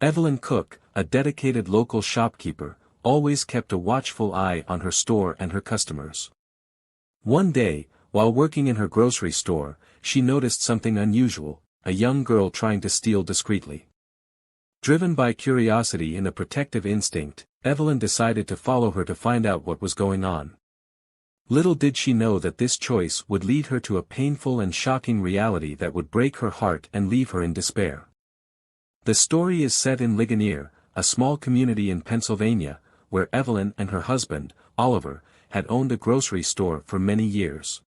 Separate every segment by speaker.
Speaker 1: Evelyn Cook, a dedicated local shopkeeper, always kept a watchful eye on her store and her customers. One day, while working in her grocery store, she noticed something unusual, a young girl trying to steal discreetly. Driven by curiosity and a protective instinct, Evelyn decided to follow her to find out what was going on. Little did she know that this choice would lead her to a painful and shocking reality that would break her heart and leave her in despair. The story is set in Ligonier, a small community in Pennsylvania, where Evelyn and her husband, Oliver, had owned a grocery store for many years.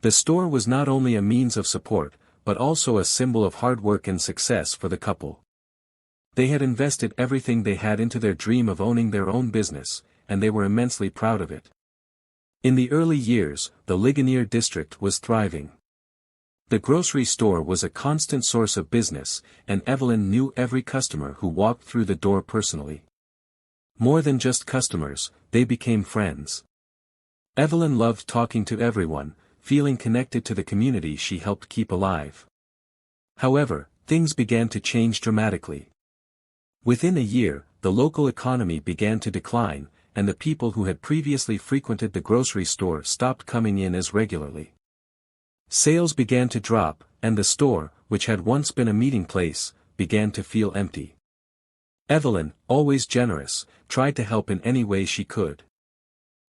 Speaker 1: The store was not only a means of support, but also a symbol of hard work and success for the couple. They had invested everything they had into their dream of owning their own business, and they were immensely proud of it. In the early years, the Ligonier district was thriving. The grocery store was a constant source of business, and Evelyn knew every customer who walked through the door personally. More than just customers, they became friends. Evelyn loved talking to everyone, feeling connected to the community she helped keep alive. However, things began to change dramatically. Within a year, the local economy began to decline, and the people who had previously frequented the grocery store stopped coming in as regularly. Sales began to drop, and the store, which had once been a meeting place, began to feel empty. Evelyn, always generous, tried to help in any way she could.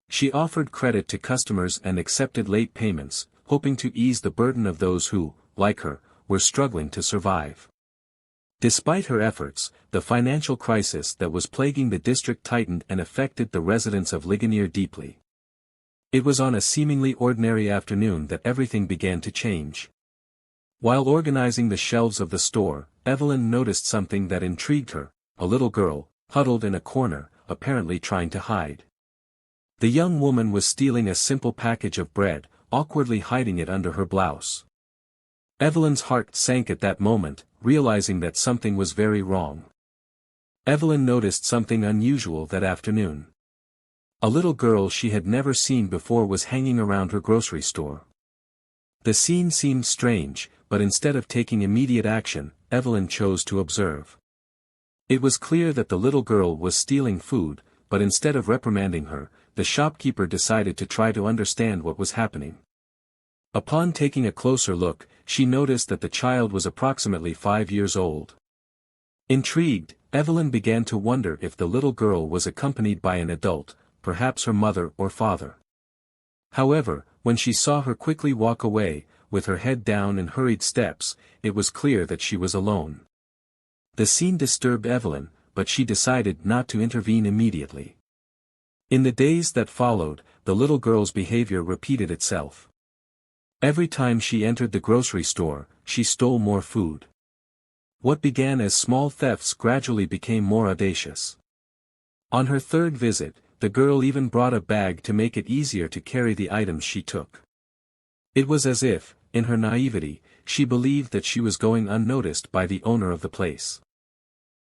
Speaker 1: She offered credit to customers and accepted late payments, hoping to ease the burden of those who, like her, were struggling to survive. Despite her efforts, the financial crisis that was plaguing the district tightened and affected the residents of Ligonier deeply. It was on a seemingly ordinary afternoon that everything began to change. While organizing the shelves of the store, Evelyn noticed something that intrigued her, a little girl, huddled in a corner, apparently trying to hide. The young woman was stealing a simple package of bread, awkwardly hiding it under her blouse. Evelyn's heart sank at that moment, realizing that something was very wrong. Evelyn noticed something unusual that afternoon. A little girl she had never seen before was hanging around her grocery store. The scene seemed strange, but instead of taking immediate action, Evelyn chose to observe. It was clear that the little girl was stealing food, but instead of reprimanding her, the shopkeeper decided to try to understand what was happening. Upon taking a closer look, she noticed that the child was approximately 5 years old. Intrigued, Evelyn began to wonder if the little girl was accompanied by an adult, perhaps her mother or father. However, when she saw her quickly walk away, with her head down and hurried steps, it was clear that she was alone. The scene disturbed Evelyn, but she decided not to intervene immediately. In the days that followed, the little girl's behavior repeated itself. Every time she entered the grocery store, she stole more food. What began as small thefts gradually became more audacious. On her third visit, the girl even brought a bag to make it easier to carry the items she took. It was as if, in her naivety, she believed that she was going unnoticed by the owner of the place.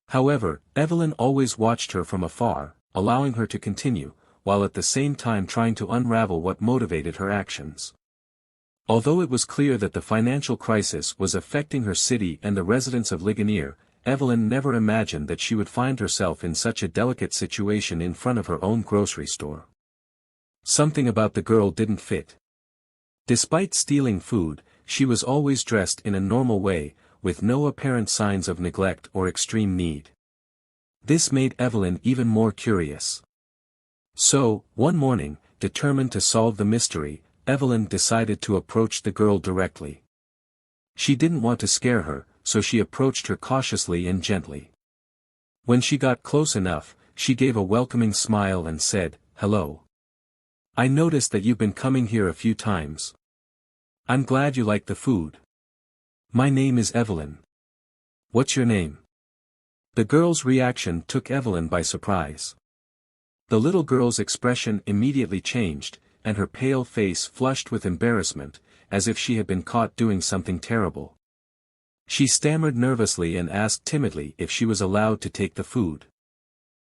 Speaker 1: However, Evelyn always watched her from afar, allowing her to continue, while at the same time trying to unravel what motivated her actions. Although it was clear that the financial crisis was affecting her city and the residents of Ligonier, Evelyn never imagined that she would find herself in such a delicate situation in front of her own grocery store. Something about the girl didn't fit. Despite stealing food, she was always dressed in a normal way, with no apparent signs of neglect or extreme need. This made Evelyn even more curious. So, one morning, determined to solve the mystery, Evelyn decided to approach the girl directly. She didn't want to scare her, so she approached her cautiously and gently. When she got close enough, she gave a welcoming smile and said, "Hello. I noticed that you've been coming here a few times. I'm glad you like the food. My name is Evelyn. What's your name?" The girl's reaction took Evelyn by surprise. The little girl's expression immediately changed, and her pale face flushed with embarrassment, as if she had been caught doing something terrible. She stammered nervously and asked timidly if she was allowed to take the food.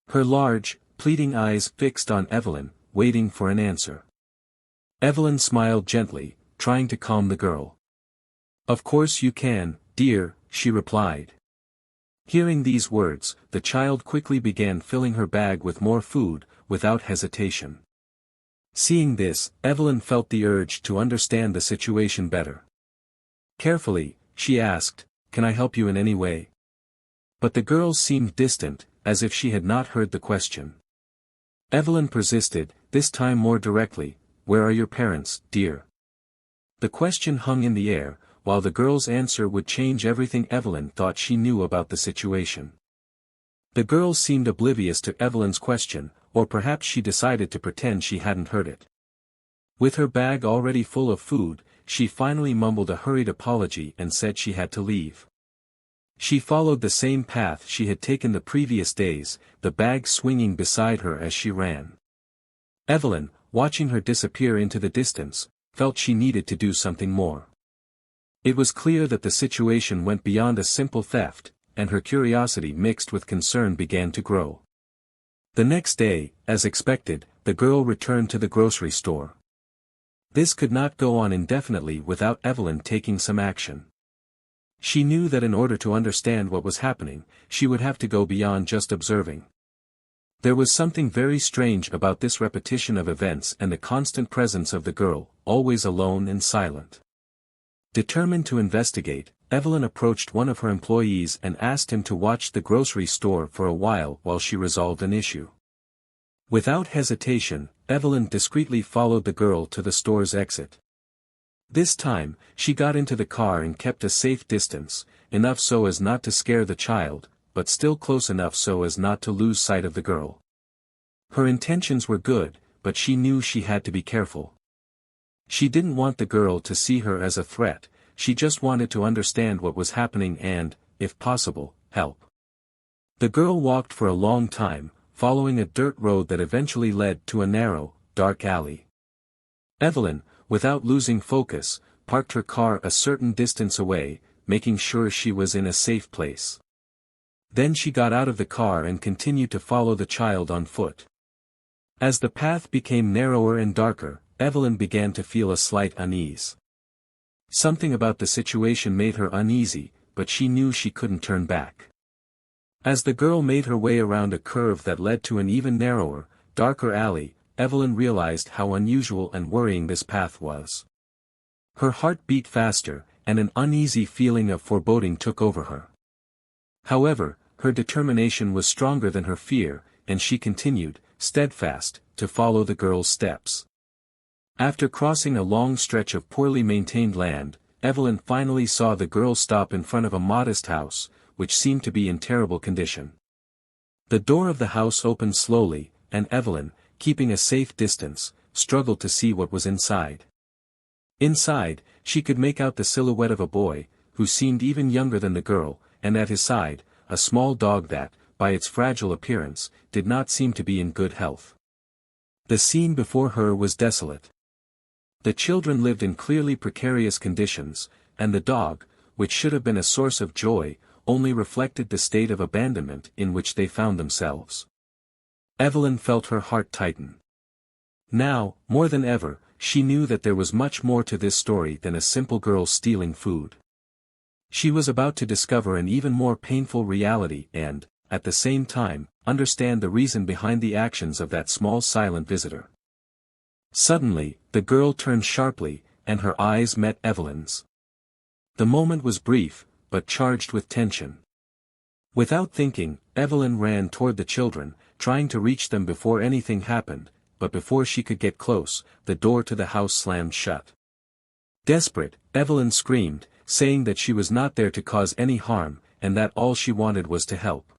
Speaker 1: Her large, pleading eyes fixed on Evelyn, waiting for an answer. Evelyn smiled gently, trying to calm the girl. "Of course you can, dear," she replied. Hearing these words, the child quickly began filling her bag with more food, without hesitation. Seeing this, Evelyn felt the urge to understand the situation better. Carefully, she asked, "Can I help you in any way?" But the girl seemed distant, as if she had not heard the question. Evelyn persisted, this time more directly, "Where are your parents, dear?" The question hung in the air, while the girl's answer would change everything Evelyn thought she knew about the situation. The girl seemed oblivious to Evelyn's question, or perhaps she decided to pretend she hadn't heard it. With her bag already full of food, she finally mumbled a hurried apology and said she had to leave. She followed the same path she had taken the previous days, the bag swinging beside her as she ran. Evelyn, watching her disappear into the distance, felt she needed to do something more. It was clear that the situation went beyond a simple theft, and her curiosity mixed with concern began to grow. The next day, as expected, the girl returned to the grocery store. This could not go on indefinitely without Evelyn taking some action. She knew that in order to understand what was happening, she would have to go beyond just observing. There was something very strange about this repetition of events and the constant presence of the girl, always alone and silent. Determined to investigate, Evelyn approached one of her employees and asked him to watch the grocery store for a while she resolved an issue. Without hesitation, Evelyn discreetly followed the girl to the store's exit. This time, she got into the car and kept a safe distance, enough so as not to scare the child, but still close enough so as not to lose sight of the girl. Her intentions were good, but she knew she had to be careful. She didn't want the girl to see her as a threat, she just wanted to understand what was happening and, if possible, help. The girl walked for a long time, following a dirt road that eventually led to a narrow, dark alley. Evelyn, without losing focus, parked her car a certain distance away, making sure she was in a safe place. Then she got out of the car and continued to follow the child on foot. As the path became narrower and darker, Evelyn began to feel a slight unease. Something about the situation made her uneasy, but she knew she couldn't turn back. As the girl made her way around a curve that led to an even narrower, darker alley, Evelyn realized how unusual and worrying this path was. Her heart beat faster, and an uneasy feeling of foreboding took over her. However, her determination was stronger than her fear, and she continued, steadfast, to follow the girl's steps. After crossing a long stretch of poorly maintained land, Evelyn finally saw the girl stop in front of a modest house, which seemed to be in terrible condition. The door of the house opened slowly, and Evelyn, keeping a safe distance, struggled to see what was inside. Inside, she could make out the silhouette of a boy, who seemed even younger than the girl, and at his side, a small dog that, by its fragile appearance, did not seem to be in good health. The scene before her was desolate. The children lived in clearly precarious conditions, and the dog, which should have been a source of joy, only reflected the state of abandonment in which they found themselves. Evelyn felt her heart tighten. Now, more than ever, she knew that there was much more to this story than a simple girl stealing food. She was about to discover an even more painful reality and, at the same time, understand the reason behind the actions of that small silent visitor. Suddenly, the girl turned sharply, and her eyes met Evelyn's. The moment was brief, but charged with tension. Without thinking, Evelyn ran toward the children, trying to reach them before anything happened, but before she could get close, the door to the house slammed shut. Desperate, Evelyn screamed, saying that she was not there to cause any harm, and that all she wanted was to help.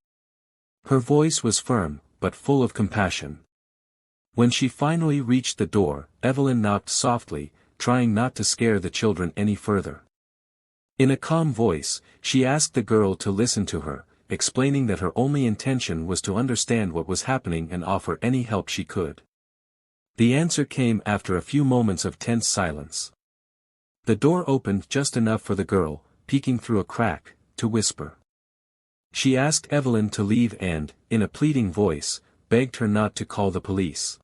Speaker 1: Her voice was firm, but full of compassion. When she finally reached the door, Evelyn knocked softly, trying not to scare the children any further. In a calm voice, she asked the girl to listen to her, explaining that her only intention was to understand what was happening and offer any help she could. The answer came after a few moments of tense silence. The door opened just enough for the girl, peeking through a crack, to whisper. She asked Evelyn to leave and, in a pleading voice, begged her not to call the police.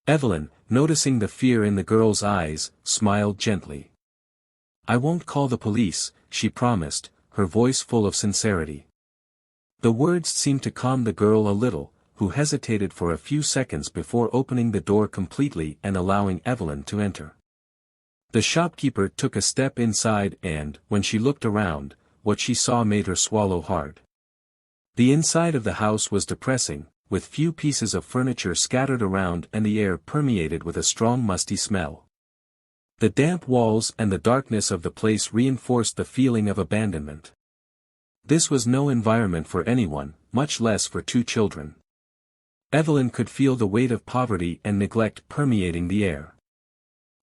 Speaker 1: Evelyn, noticing the fear in the girl's eyes, smiled gently. "I won't call the police," she promised, her voice full of sincerity. The words seemed to calm the girl a little, who hesitated for a few seconds before opening the door completely and allowing Evelyn to enter. The shopkeeper took a step inside and, when she looked around, what she saw made her swallow hard. The inside of the house was depressing, with few pieces of furniture scattered around and the air permeated with a strong musty smell. The damp walls and the darkness of the place reinforced the feeling of abandonment. This was no environment for anyone, much less for two children. Evelyn could feel the weight of poverty and neglect permeating the air.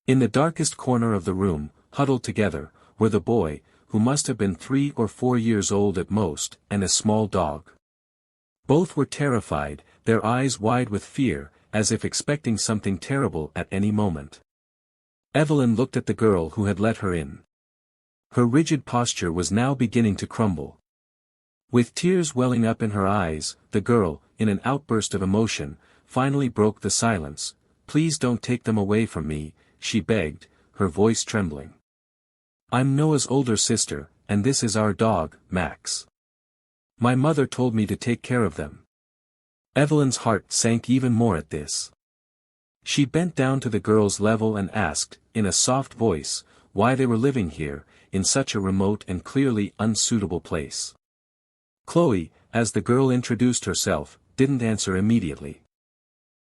Speaker 1: In the darkest corner of the room, huddled together, were the boy, who must have been 3 or 4 years old at most, and a small dog. Both were terrified, their eyes wide with fear, as if expecting something terrible at any moment. Evelyn looked at the girl who had let her in. Her rigid posture was now beginning to crumble. With tears welling up in her eyes, the girl, in an outburst of emotion, finally broke the silence. "Please don't take them away from me," she begged, her voice trembling. "I'm Noah's older sister, and this is our dog, Max. My mother told me to take care of them." Evelyn's heart sank even more at this. She bent down to the girl's level and asked, in a soft voice, why they were living here, in such a remote and clearly unsuitable place. Chloe, as the girl introduced herself, didn't answer immediately.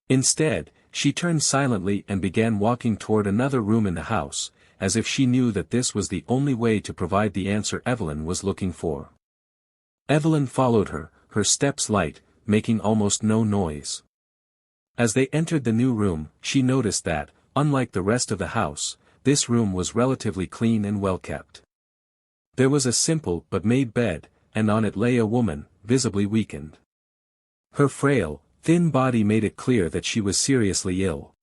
Speaker 1: Instead, she turned silently and began walking toward another room in the house, as if she knew that this was the only way to provide the answer Evelyn was looking for. Evelyn followed her, her steps light, making almost no noise. As they entered the new room, she noticed that, unlike the rest of the house, this room was relatively clean and well kept. There was a simple but made bed, and on it lay a woman, visibly weakened. Her frail, thin body made it clear that she was seriously ill.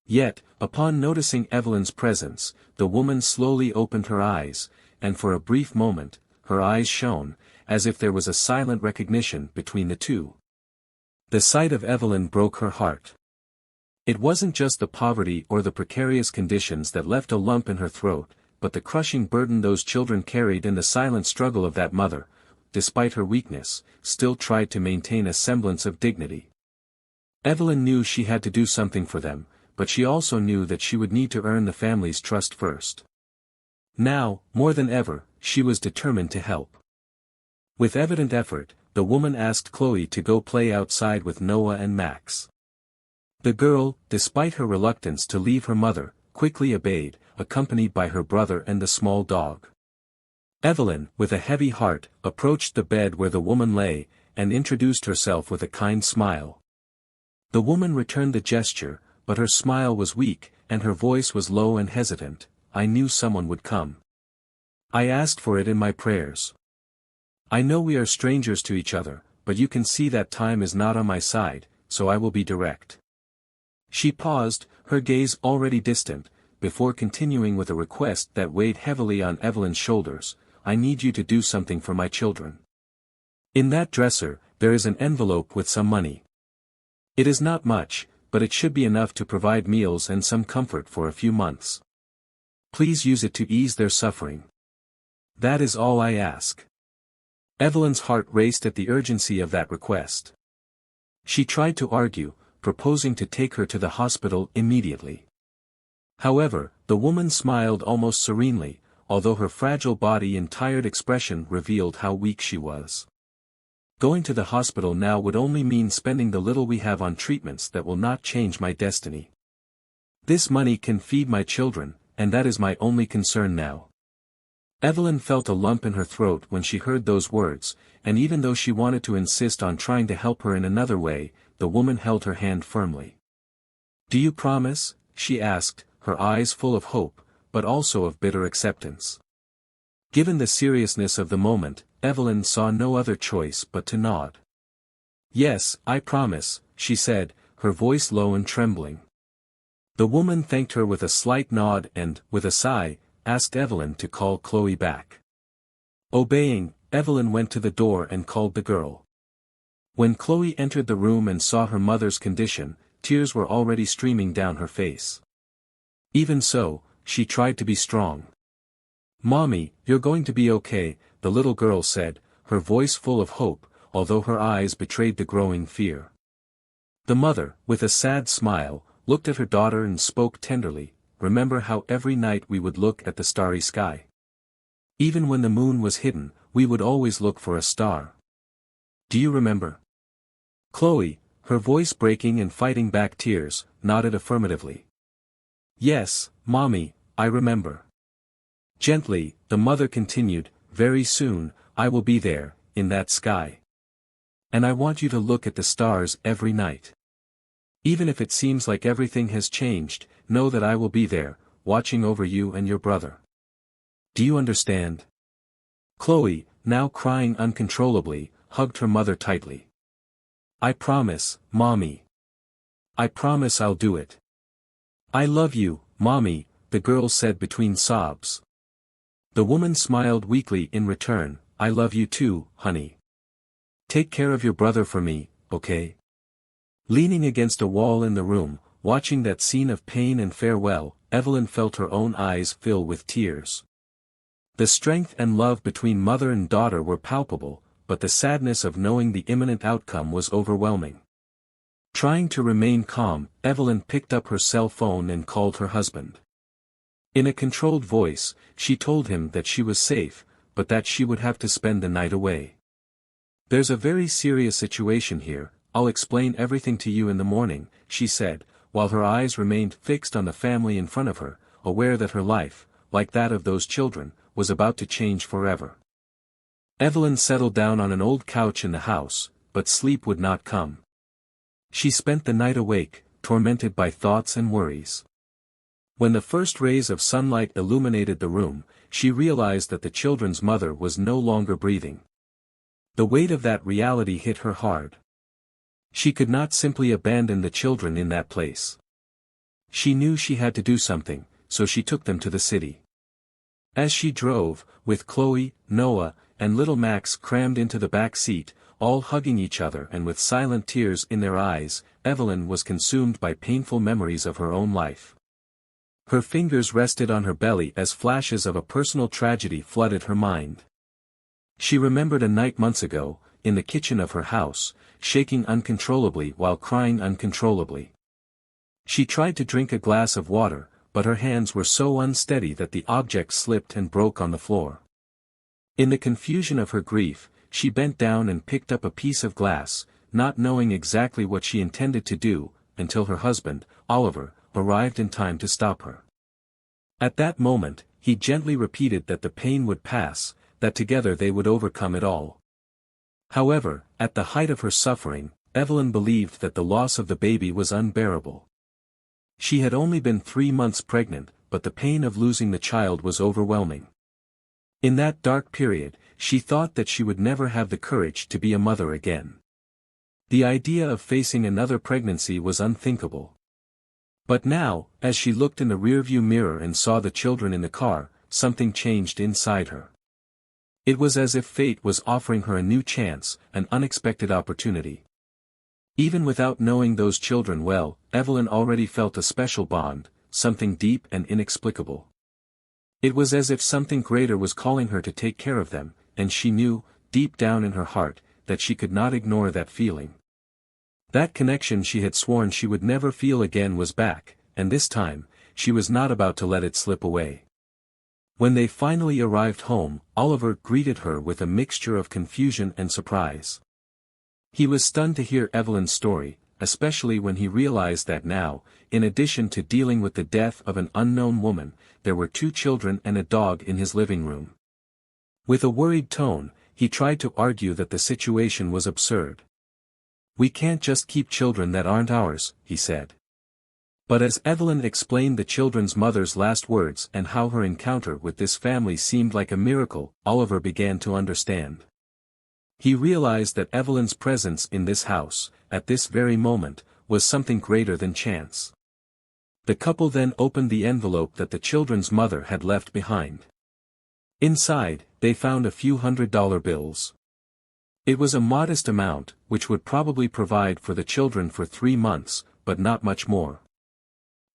Speaker 1: Yet, upon noticing Evelyn's presence, the woman slowly opened her eyes, and for a brief moment, her eyes shone, as if there was a silent recognition between the two. The sight of Evelyn broke her heart. It wasn't just the poverty or the precarious conditions that left a lump in her throat, but the crushing burden those children carried and the silent struggle of that mother, despite her weakness, still tried to maintain a semblance of dignity. Evelyn knew she had to do something for them, but she also knew that she would need to earn the family's trust first. Now, more than ever, she was determined to help. With evident effort, the woman asked Chloe to go play outside with Noah and Max. The girl, despite her reluctance to leave her mother, quickly obeyed, accompanied by her brother and the small dog. Evelyn, with a heavy heart, approached the bed where the woman lay, and introduced herself with a kind smile. The woman returned the gesture, but her smile was weak, and her voice was low and hesitant. "I knew someone would come. I asked for it in my prayers. I know we are strangers to each other, but you can see that time is not on my side, so I will be direct." She paused, her gaze already distant, before continuing with a request that weighed heavily on Evelyn's shoulders. "I need you to do something for my children. In that dresser, there is an envelope with some money. It is not much, but it should be enough to provide meals and some comfort for a few months. Please use it to ease their suffering. That is all I ask." Evelyn's heart raced at the urgency of that request. She tried to argue, proposing to take her to the hospital immediately. However, the woman smiled almost serenely, although her fragile body and tired expression revealed how weak she was. "Going to the hospital now would only mean spending the little we have on treatments that will not change my destiny. This money can feed my children, and that is my only concern now." Evelyn felt a lump in her throat when she heard those words, and even though she wanted to insist on trying to help her in another way, the woman held her hand firmly. "Do you promise?" she asked, her eyes full of hope, but also of bitter acceptance. Given the seriousness of the moment, Evelyn saw no other choice but to nod. "Yes, I promise," she said, her voice low and trembling. The woman thanked her with a slight nod and, with a sigh, asked Evelyn to call Chloe back. Obeying, Evelyn went to the door and called the girl. When Chloe entered the room and saw her mother's condition, tears were already streaming down her face. Even so, she tried to be strong. "Mommy, you're going to be okay," the little girl said, her voice full of hope, although her eyes betrayed the growing fear. The mother, with a sad smile, looked at her daughter and spoke tenderly, "Remember how every night we would look at the starry sky? Even when the moon was hidden, we would always look for a star. Do you remember?" Chloe, her voice breaking and fighting back tears, nodded affirmatively. "Yes, Mommy, I remember." Gently, the mother continued, "Very soon, I will be there, in that sky. And I want you to look at the stars every night. Even if it seems like everything has changed, know that I will be there, watching over you and your brother. Do you understand?" Chloe, now crying uncontrollably, hugged her mother tightly. "I promise, Mommy. I promise I'll do it." "I love you, Mommy," the girl said between sobs. The woman smiled weakly in return, "I love you too, honey. Take care of your brother for me, okay?" Leaning against a wall in the room, watching that scene of pain and farewell, Evelyn felt her own eyes fill with tears. The strength and love between mother and daughter were palpable, but the sadness of knowing the imminent outcome was overwhelming. Trying to remain calm, Evelyn picked up her cell phone and called her husband. In a controlled voice, she told him that she was safe, but that she would have to spend the night away. "There's a very serious situation here, I'll explain everything to you in the morning," she said, while her eyes remained fixed on the family in front of her, aware that her life, like that of those children, was about to change forever. Evelyn settled down on an old couch in the house, but sleep would not come. She spent the night awake, tormented by thoughts and worries. When the first rays of sunlight illuminated the room, she realized that the children's mother was no longer breathing. The weight of that reality hit her hard. She could not simply abandon the children in that place. She knew she had to do something, so she took them to the city. As she drove, with Chloe, Noah, and little Max crammed into the back seat, all hugging each other and with silent tears in their eyes, Evelyn was consumed by painful memories of her own life. Her fingers rested on her belly as flashes of a personal tragedy flooded her mind. She remembered a night months ago, in the kitchen of her house, shaking uncontrollably while crying uncontrollably. She tried to drink a glass of water, but her hands were so unsteady that the object slipped and broke on the floor. In the confusion of her grief, she bent down and picked up a piece of glass, not knowing exactly what she intended to do, until her husband, Oliver, arrived in time to stop her. At that moment, he gently repeated that the pain would pass, that together they would overcome it all. However, at the height of her suffering, Evelyn believed that the loss of the baby was unbearable. She had only been 3 months pregnant, but the pain of losing the child was overwhelming. In that dark period, she thought that she would never have the courage to be a mother again. The idea of facing another pregnancy was unthinkable. But now, as she looked in the rearview mirror and saw the children in the car, something changed inside her. It was as if fate was offering her a new chance, an unexpected opportunity. Even without knowing those children well, Evelyn already felt a special bond, something deep and inexplicable. It was as if something greater was calling her to take care of them, and she knew, deep down in her heart, that she could not ignore that feeling. That connection she had sworn she would never feel again was back, and this time, she was not about to let it slip away. When they finally arrived home, Oliver greeted her with a mixture of confusion and surprise. He was stunned to hear Evelyn's story, especially when he realized that now, in addition to dealing with the death of an unknown woman, there were 2 children and a dog in his living room. With a worried tone, he tried to argue that the situation was absurd. "We can't just keep children that aren't ours," he said. But as Evelyn explained the children's mother's last words and how her encounter with this family seemed like a miracle, Oliver began to understand. He realized that Evelyn's presence in this house, at this very moment, was something greater than chance. The couple then opened the envelope that the children's mother had left behind. Inside, they found a few $100 bills. It was a modest amount, which would probably provide for the children for 3 months, but not much more.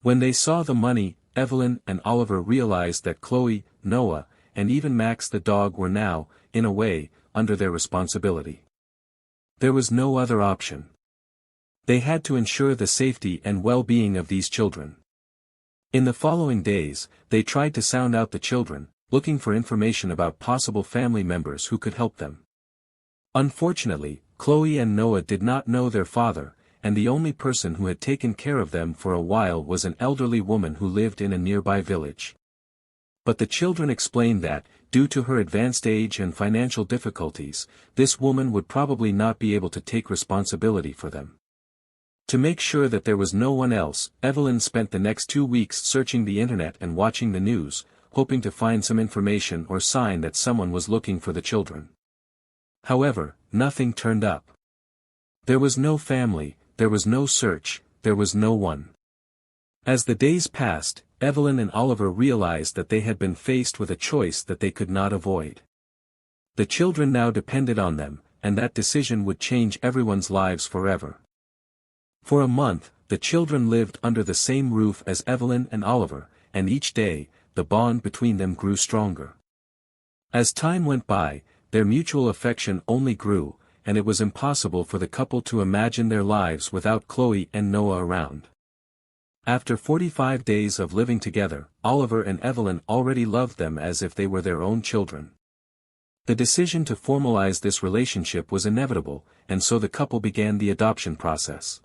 Speaker 1: When they saw the money, Evelyn and Oliver realized that Chloe, Noah, and even Max the dog were now, in a way, under their responsibility. There was no other option. They had to ensure the safety and well-being of these children. In the following days, they tried to sound out the children, looking for information about possible family members who could help them. Unfortunately, Chloe and Noah did not know their father, and the only person who had taken care of them for a while was an elderly woman who lived in a nearby village. But the children explained that, due to her advanced age and financial difficulties, this woman would probably not be able to take responsibility for them. To make sure that there was no one else, Evelyn spent the next 2 weeks searching the internet and watching the news, hoping to find some information or sign that someone was looking for the children. However, nothing turned up. There was no family, there was no search, there was no one. As the days passed, Evelyn and Oliver realized that they had been faced with a choice that they could not avoid. The children now depended on them, and that decision would change everyone's lives forever. For a month, the children lived under the same roof as Evelyn and Oliver, and each day, the bond between them grew stronger. As time went by, their mutual affection only grew, and it was impossible for the couple to imagine their lives without Chloe and Noah around. After 45 days of living together, Oliver and Evelyn already loved them as if they were their own children. The decision to formalize this relationship was inevitable, and so the couple began the adoption process.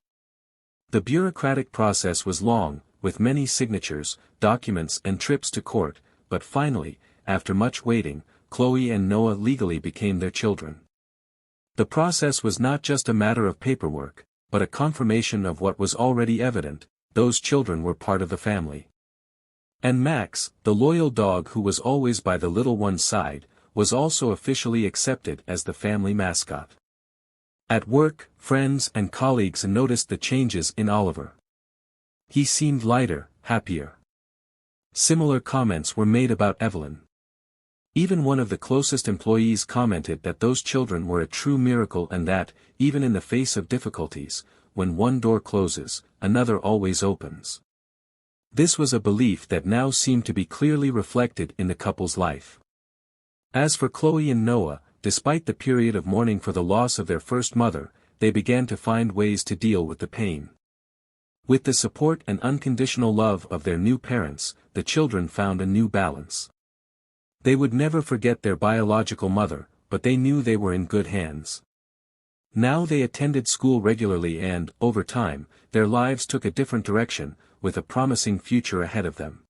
Speaker 1: The bureaucratic process was long, with many signatures, documents and trips to court, but finally, after much waiting, Chloe and Noah legally became their children. The process was not just a matter of paperwork, but a confirmation of what was already evident: those children were part of the family. And Max, the loyal dog who was always by the little one's side, was also officially accepted as the family mascot. At work, friends and colleagues noticed the changes in Oliver. He seemed lighter, happier. Similar comments were made about Evelyn. Even one of the closest employees commented that those children were a true miracle and that, even in the face of difficulties, when one door closes, another always opens. This was a belief that now seemed to be clearly reflected in the couple's life. As for Chloe and Noah, despite the period of mourning for the loss of their first mother, they began to find ways to deal with the pain. With the support and unconditional love of their new parents, the children found a new balance. They would never forget their biological mother, but they knew they were in good hands. Now they attended school regularly and, over time, their lives took a different direction, with a promising future ahead of them.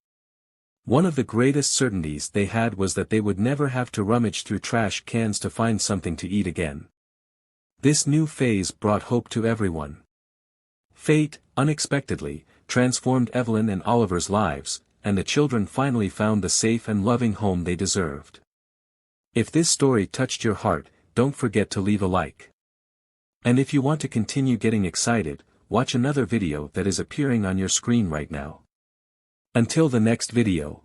Speaker 1: One of the greatest certainties they had was that they would never have to rummage through trash cans to find something to eat again. This new phase brought hope to everyone. Fate, unexpectedly, transformed Evelyn and Oliver's lives, and the children finally found the safe and loving home they deserved. If this story touched your heart, don't forget to leave a like. And if you want to continue getting excited, watch another video that is appearing on your screen right now. Until the next video.